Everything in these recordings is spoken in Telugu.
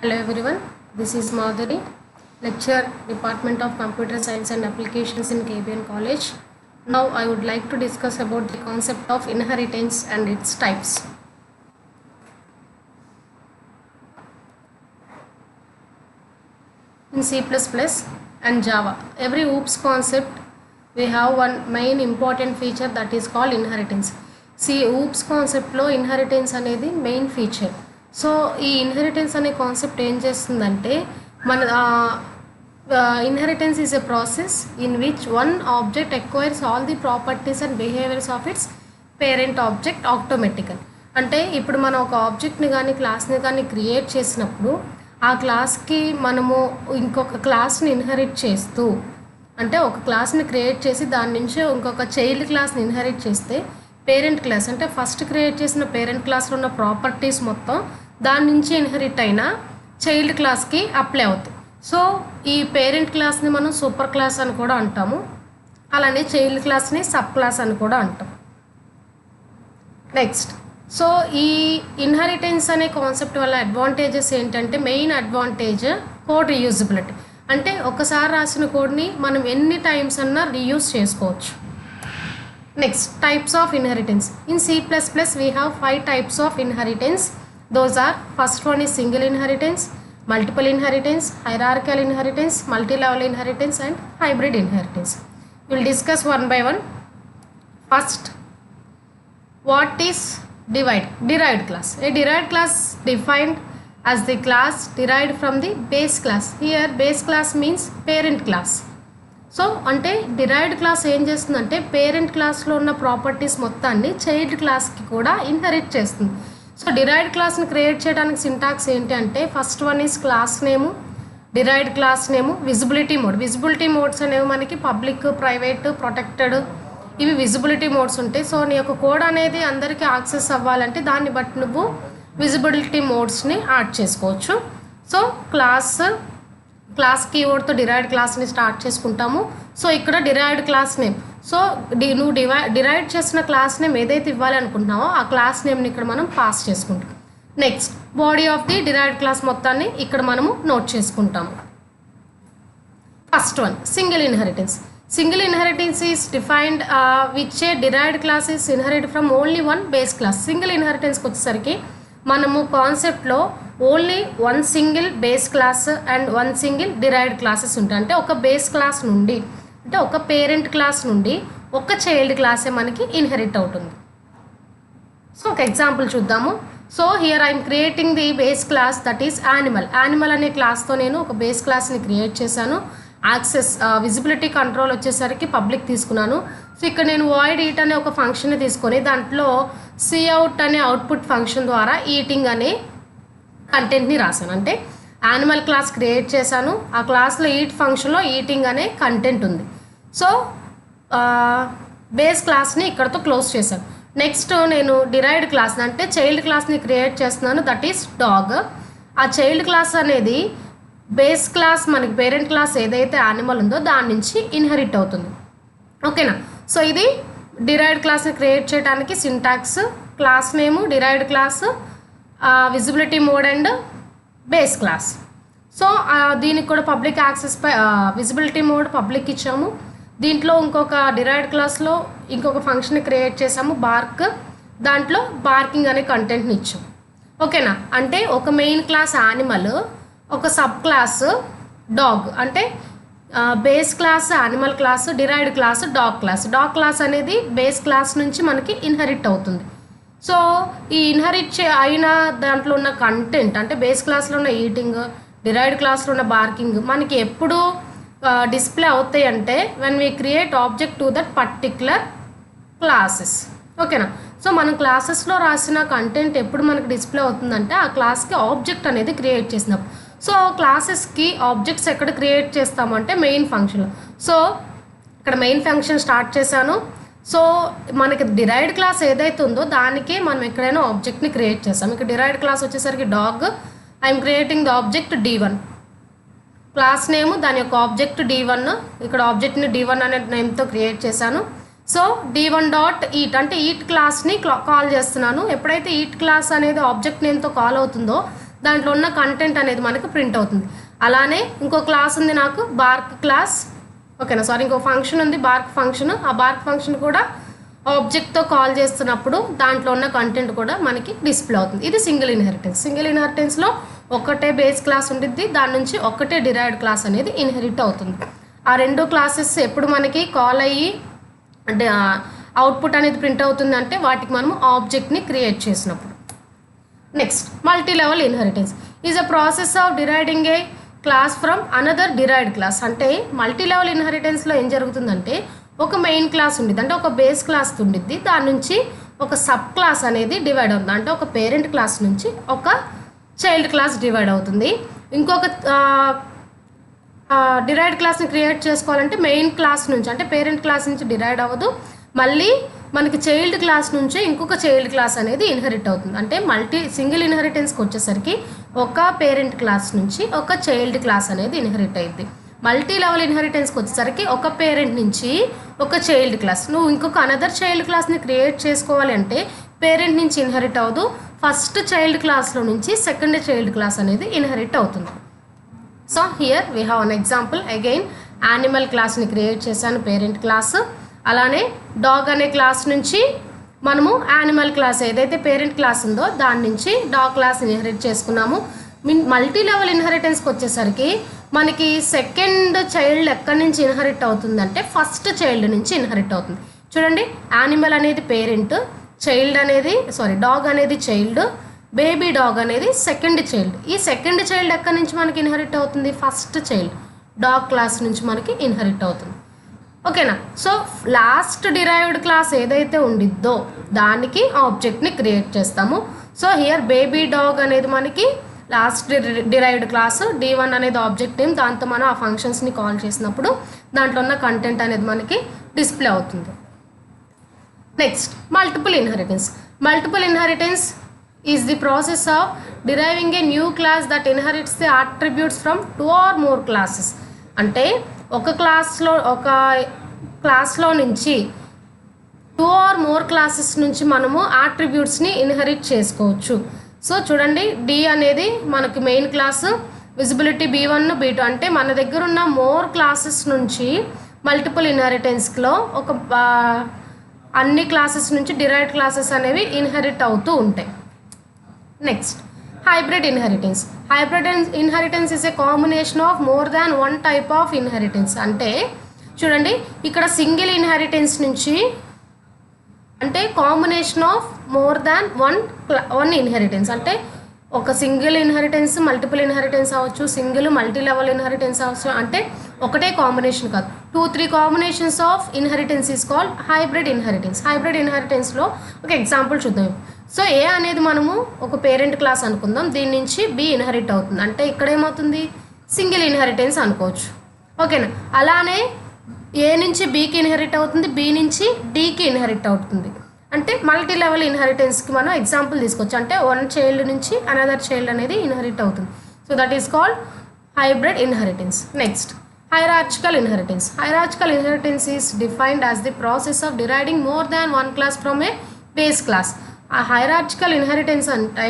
Hello everyone, this is Madhuri, lecturer, Department of Computer Science and Applications in KBN College. Now I would like to discuss about the concept of inheritance and its types. In C++ and Java, every OOPS concept we have one main important feature that is called inheritance. See, OOPS concept లో inheritance అనేది మెయిన్ ఫీచర్. సో ఈ ఇన్హెరిటెన్స్ అనే కాన్సెప్ట్ ఏం చేస్తుందంటే మన inheritance is a process in which one object acquires all the properties and behaviours of its parent object automatically. అంటే ఇప్పుడు మనం ఒక ఆబ్జెక్ట్ని కానీ క్లాస్ని కానీ క్రియేట్ చేసినప్పుడు ఆ క్లాస్కి మనము ఇంకొక క్లాస్ని ఇన్హెరిట్ చేస్తూ, అంటే ఒక క్లాస్ని క్రియేట్ చేసి దాని నుంచి ఇంకొక చైల్డ్ క్లాస్ని ఇన్హెరిట్ చేస్తే పేరెంట్ క్లాస్ అంటే ఫస్ట్ క్రియేట్ చేసిన పేరెంట్ క్లాస్లో ఉన్న ప్రాపర్టీస్ మొత్తం దాని నుంచి ఇన్హెరిట్ అయిన చైల్డ్ క్లాస్కి అప్లై అవుతాయి. సో ఈ పేరెంట్ క్లాస్ని మనం సూపర్ క్లాస్ అని కూడా అంటాము, అలానే చైల్డ్ క్లాస్ని సబ్ క్లాస్ అని కూడా అంటాం. నెక్స్ట్, సో ఈ ఇన్హెరిటెన్స్ అనే కాన్సెప్ట్ వల్ల అడ్వాంటేజెస్ ఏంటంటే మెయిన్ అడ్వాంటేజ్ కోడ్ రీయూజబిలిటీ. అంటే ఒకసారి రాసిన కోడ్ని మనం ఎన్ని టైమ్స్ అన్నా రీయూజ్ చేసుకోవచ్చు. Next, types of inheritance. In C++, we have 5 types of inheritance. Those are, first one is single inheritance, multiple inheritance, hierarchical inheritance, multi-level inheritance, and hybrid inheritance. We will discuss one by one. First, what is derived class? A derived class defined as the class derived from the base class. Here, base class means parent class. So అంటే డిరైవ్డ్ క్లాస్ ఏం చేస్తుందంటే పేరెంట్ క్లాస్లో ఉన్న ప్రాపర్టీస్ మొత్తాన్ని చైల్డ్ క్లాస్కి కూడా ఇన్హెరిట్ చేస్తుంది. సో డిరైవ్డ్ క్లాస్ని క్రియేట్ చేయడానికి సింటాక్స్ ఏంటి అంటే first one is class name, derived class name, visibility mode. Visibility modes అనేవి మనకి పబ్లిక్, ప్రైవేట్, ప్రొటెక్టెడ్, ఇవి విజిబిలిటీ మోడ్స్ ఉంటాయి. సో నీ యొక్క కోడ్ అనేది అందరికీ యాక్సెస్ అవ్వాలంటే దాన్ని బట్టి నువ్వు విజిబిలిటీ మోడ్స్ని యాడ్ చేసుకోవచ్చు. సో క్లాస్ కీవర్డ్తో డిరైవ్డ్ క్లాస్ని స్టార్ట్ చేసుకుంటాము. సో ఇక్కడ డిరైవ్డ్ క్లాస్ నేమ్, సో నువ్వు డిరైవ్ చేసిన క్లాస్ నేమ్ ఏదైతే ఇవ్వాలి అనుకుంటున్నావో ఆ క్లాస్ నేమ్ని ఇక్కడ మనం పాస్ చేసుకుంటాం. Next, body of the derived class మొత్తాన్ని ఇక్కడ మనము నోట్ చేసుకుంటాము. First one, single inheritance. Single inheritance is defined which a derived class is inherit from only one base class. Single ఇన్హెరిటెన్స్కి వచ్చేసరికి మనము కాన్సెప్ట్లో only one single base class and one single derived classes ఉంటాయి. అంటే ఒక బేస్ క్లాస్ నుండి, అంటే ఒక పేరెంట్ క్లాస్ నుండి ఒక చైల్డ్ క్లాసే మనకి ఇన్హెరిట్ అవుతుంది. సో ఒక ఎగ్జాంపుల్ చూద్దాము. So here I'm creating the base class that is animal. Animal అనే క్లాస్తో నేను ఒక బేస్ క్లాస్ని క్రియేట్ చేశాను. యాక్సెస్ విజిబిలిటీ కంట్రోల్ వచ్చేసరికి పబ్లిక్ తీసుకున్నాను. సో ఇక్కడ నేను వాయిడ్ ఈట్ అనే ఒక ఫంక్షన్ని తీసుకొని దాంట్లో సిఅవుట్ అనే అవుట్పుట్ ఫంక్షన్ ద్వారా ఈటింగ్ అనే కంటెంట్ని రాశాను. అంటే యానిమల్ క్లాస్ క్రియేట్ చేశాను, ఆ క్లాస్లో ఈట్ ఫంక్షన్లో ఈటింగ్ అనే కంటెంట్ ఉంది. సో బేస్ క్లాస్ని ఇక్కడతో క్లోజ్ చేశాను. నెక్స్ట్ నేను డిరైవ్డ్ క్లాస్ అంటే చైల్డ్ క్లాస్ని క్రియేట్ చేస్తున్నాను, దట్ ఈస్ డాగ్. ఆ చైల్డ్ క్లాస్ అనేది బేస్ క్లాస్ మనకి పేరెంట్ క్లాస్ ఏదైతే యానిమల్ ఉందో దాని నుంచి ఇన్హెరిట్ అవుతుంది. ఓకేనా? సో ఇది డిరైవ్డ్ క్లాస్ని క్రియేట్ చేయడానికి syntax, class name, derived class, visibility mode and base class. So దీనికి కూడా public access visibility mode public ఇచ్చాము. దీంట్లో ఇంకొక డిరైవ్డ్ క్లాస్లో ఇంకొక ఫంక్షన్ క్రియేట్ చేసాము, బార్క్. దాంట్లో బార్కింగ్ అనే కంటెంట్ని ఇచ్చాము. ఓకేనా? అంటే ఒక మెయిన్ క్లాస్ యానిమల్, ఒక సబ్ క్లాస్ డాగ్. అంటే base class animal class, derived class dog class. Dog class అనేది బేస్ క్లాస్ నుంచి మనకి ఇన్హెరిట్ అవుతుంది. సో ఈ ఇన్హెరిట్ అయిన దాంట్లో ఉన్న కంటెంట్ అంటే బేస్ క్లాస్లో ఉన్న ఈటింగ్, డిరైవ్డ్ క్లాస్లో ఉన్న బార్కింగ్ మనకి ఎప్పుడు డిస్ప్లే అవుతాయి అంటే when we create object to that particular classes. ఓకేనా? సో మనం క్లాసెస్లో రాసిన కంటెంట్ ఎప్పుడు మనకి డిస్ప్లే అవుతుందంటే ఆ క్లాస్కి ఆబ్జెక్ట్ అనేది క్రియేట్ చేసినప్పుడు. సో క్లాసెస్కి ఆబ్జెక్ట్స్ ఎక్కడ క్రియేట్ చేస్తామంటే మెయిన్ ఫంక్షన్లో. సో ఇక్కడ మెయిన్ ఫంక్షన్ స్టార్ట్ చేశాను. సో మనకి డిరైవ్డ్ క్లాస్ ఏదైతే ఉందో దానికి మనం ఎక్కడైనా ఆబ్జెక్ట్ని క్రియేట్ చేస్తాం. ఇక్కడ డిరైవ్డ్ క్లాస్ వచ్చేసరికి dog, I'm creating the object D1. Class name, దాని యొక్క ఆబ్జెక్ట్ D1. ఇక్కడ ఆబ్జెక్ట్ని D1 అనే నేమ్తో క్రియేట్ చేశాను. సో d1.eat అంటే ఈట్ క్లాస్ని కాల్ చేస్తున్నాను. ఎప్పుడైతే ఈట్ క్లాస్ అనేది ఆబ్జెక్ట్ నేమ్తో కాల్ అవుతుందో దాంట్లో ఉన్న కంటెంట్ అనేది మనకు ప్రింట్ అవుతుంది. అలానే ఇంకో క్లాస్ ఉంది నాకు బార్క్ క్లాస్, ఓకేనా, సారీ ఇంకో ఫంక్షన్ ఉంది బార్క్ ఫంక్షన్. ఆ బార్క్ ఫంక్షన్ కూడా ఆబ్జెక్ట్తో కాల్ చేస్తున్నప్పుడు దాంట్లో ఉన్న కంటెంట్ కూడా మనకి డిస్ప్లే అవుతుంది. ఇది సింగిల్ ఇన్హెరిటెన్స్. సింగిల్ ఇన్హెరిటెన్స్లో ఒకటే బేస్ క్లాస్ ఉంటుంది, దాని నుంచి ఒకటే డిరైవ్డ్ క్లాస్ అనేది ఇన్హెరిట్ అవుతుంది. ఆ రెండు క్లాసెస్ ఎప్పుడు మనకి కాల్ అయ్యి అంటే అవుట్పుట్ అనేది ప్రింట్ అవుతుంది అంటే వాటికి మనము ఆబ్జెక్ట్ని క్రియేట్ చేసినప్పుడు. Next multi level inheritance is a process of deriving a class from another derived class. అంటే మల్టీ లెవెల్ ఇన్హెరిటెన్స్లో ఏం జరుగుతుందంటే ఒక మెయిన్ క్లాస్ ఉండిద్ది, అంటే ఒక బేస్ క్లాస్ ఉండిద్ది, దాని నుంచి ఒక సబ్ క్లాస్ అనేది డివైడ్ అవుతుంది. అంటే ఒక పేరెంట్ క్లాస్ నుంచి ఒక చైల్డ్ క్లాస్ డివైడ్ అవుతుంది. ఇంకొక డిరైవ్డ్ క్లాస్ని క్రియేట్ చేసుకోవాలంటే మెయిన్ క్లాస్ నుంచి అంటే పేరెంట్ క్లాస్ నుంచి డిరైడ్ అవ్వదు, మళ్ళీ మనకి చైల్డ్ క్లాస్ నుంచి ఇంకొక చైల్డ్ క్లాస్ అనేది ఇన్హెరిట్ అవుతుంది. అంటే సింగిల్ ఇన్హెరిటెన్స్కి వచ్చేసరికి ఒక పేరెంట్ క్లాస్ నుంచి ఒక చైల్డ్ క్లాస్ అనేది ఇన్హెరిట్ అయ్యింది. మల్టీ లెవెల్ ఇన్హెరిటెన్స్కి వచ్చేసరికి ఒక పేరెంట్ నుంచి ఒక చైల్డ్ క్లాస్, నువ్వు ఇంకొక అనదర్ చైల్డ్ క్లాస్ని క్రియేట్ చేసుకోవాలి అంటే పేరెంట్ నుంచి ఇన్హెరిట్ అవ్వదు, ఫస్ట్ చైల్డ్ క్లాస్లో నుంచి సెకండ్ చైల్డ్ క్లాస్ అనేది ఇన్హెరిట్ అవుతుంది. So here we have an example. Again animal క్లాస్ని క్రియేట్ చేశాను పేరెంట్ క్లాస్. అలానే డాగ్ అనే క్లాస్ నుంచి మనము యానిమల్ క్లాస్ ఏదైతే పేరెంట్ క్లాస్ ఉందో దాని నుంచి డాగ్ క్లాస్ ఇన్హెరిట్ చేసుకున్నాము. మల్టీ లెవెల్ ఇన్హెరిటెన్స్కి వచ్చేసరికి మనకి సెకండ్ చైల్డ్ ఎక్కడి నుంచి ఇన్హెరిట్ అవుతుందంటే ఫస్ట్ చైల్డ్ నుంచి ఇన్హెరిట్ అవుతుంది. చూడండి, యానిమల్ అనేది పేరెంట్, డాగ్ అనేది చైల్డ్, బేబీ డాగ్ అనేది సెకండ్ చైల్డ్. ఈ సెకండ్ చైల్డ్ ఎక్కడి నుంచి మనకి ఇన్హెరిట్ అవుతుంది? ఫస్ట్ చైల్డ్ డాగ్ క్లాస్ నుంచి మనకి ఇన్హెరిట్ అవుతుంది. ఓకేనా? సో లాస్ట్ డిరైవ్డ్ క్లాస్ ఏదైతే ఉండిద్దో దానికి ఆబ్జెక్ట్ని క్రియేట్ చేస్తాము. సో హియర్ బేబీ డాగ్ అనేది మనకి లాస్ట్ డిరైవ్డ్ క్లాస్, D1 అనేది ఆబ్జెక్ట్ నేమ్, దాంతో మనం ఆ ఫంక్షన్స్ని కాల్ చేసినప్పుడు దాంట్లో ఉన్న కంటెంట్ అనేది మనకి డిస్ప్లే అవుతుంది. Next multiple inheritance. Multiple inheritance is the process of deriving a new class that inherits the attributes from 2 or more classes. అంటే ఒక క్లాస్లో నుంచి 2 or more క్లాసెస్ నుంచి మనము అట్రిబ్యూట్స్ని ఇన్హెరిట్ చేసుకోవచ్చు. సో చూడండి, D అనేది మనకి main class, visibility B1 B2, అంటే మన దగ్గర ఉన్న మోర్ క్లాసెస్ నుంచి మల్టిపుల్ ఇన్హెరిటెన్స్లో అన్ని క్లాసెస్ నుంచి డిరైవ్డ్ క్లాసెస్ అనేవి ఇన్హెరిట్ అవుతూ ఉంటాయి. Next hybrid inheritance. Hybrid inheritance is a combination of more than one type of inheritance. అంటే చూడండి, ఇక్కడ సింగిల్ ఇన్హెరిటెన్స్ నుంచి అంటే combination of more than one inheritance. అంటే ఒక సింగిల్ ఇన్హెరిటెన్స్ మల్టిపుల్ ఇన్హెరిటెన్స్ అవ్వచ్చు, సింగిల్ మల్టీ లెవెల్ ఇన్హెరిటెన్స్ అవ్వచ్చు. అంటే ఒకటే కాంబినేషన్ కాదు, 2-3 combinations of inheritance is called hybrid inheritance. Hybrid ఇన్హెరిటెన్స్లో ఒక ఎగ్జాంపుల్ చూద్దాం. సో ఏ అనేది మనము ఒక పేరెంట్ క్లాస్ అనుకుందాం, దీని నుంచి B ఇన్హెరిట్ అవుతుంది. అంటే ఇక్కడ ఏమవుతుంది? సింగిల్ ఇన్హెరిటెన్స్ అనుకోవచ్చు. ఓకేనా? అలానే ఏ నుంచి Bకి ఇన్హెరిట్ అవుతుంది, B నుంచి Dకి ఇన్హెరిట్ అవుతుంది. అంటే మల్టీ లెవెల్ ఇన్హెరిటెన్స్కి మనం ఎగ్జాంపుల్ తీసుకోవచ్చు. అంటే వన్ చైల్డ్ నుంచి అనదర్ చైల్డ్ అనేది ఇన్హెరిట్ అవుతుంది. So that is called hybrid inheritance. Next hierarchical inheritance. Hierarchical inheritance is defined as the process of deriving more than one class from a base class. ఆ hierarchical inheritance అంటే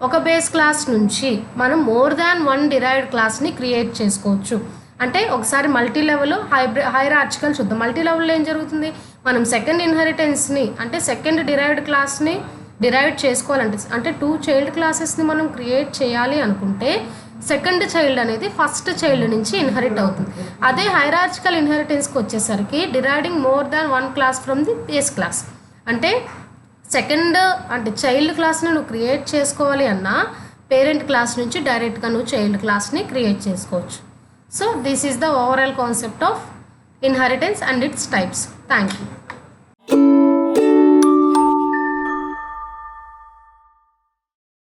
ఒక బేస్ క్లాస్ నుంచి మనం మోర్ దాన్ వన్ డిరైవ్డ్ క్లాస్ని క్రియేట్ చేసుకోవచ్చు. అంటే ఒకసారి మల్టీ లెవెల్ హైరార్చికల్ చూద్దాం. మల్టీ లెవెల్లో ఏం జరుగుతుంది? మనం సెకండ్ ఇన్హెరిటెన్స్ని అంటే సెకండ్ డిరైవ్డ్ క్లాస్ని డిరైవ్ చేసుకోవాలంటే అంటే 2 చైల్డ్ క్లాసెస్ని మనం క్రియేట్ చేయాలి అనుకుంటే సెకండ్ చైల్డ్ అనేది ఫస్ట్ చైల్డ్ నుంచి ఇన్హెరిట్ అవుతుంది. అదే హైరార్చికల్ ఇన్హెరిటెన్స్కి వచ్చేసరికి deriving more than one class from the base class. అంటే సెకండ్ అంటే చైల్డ్ క్లాస్ని నువ్వు క్రియేట్ చేసుకోవాలి అన్నా పేరెంట్ క్లాస్ నుంచి డైరెక్ట్గా నువ్వు చైల్డ్ క్లాస్ని క్రియేట్ చేసుకోవచ్చు. So this is the overall concept of inheritance and its types. Thank you.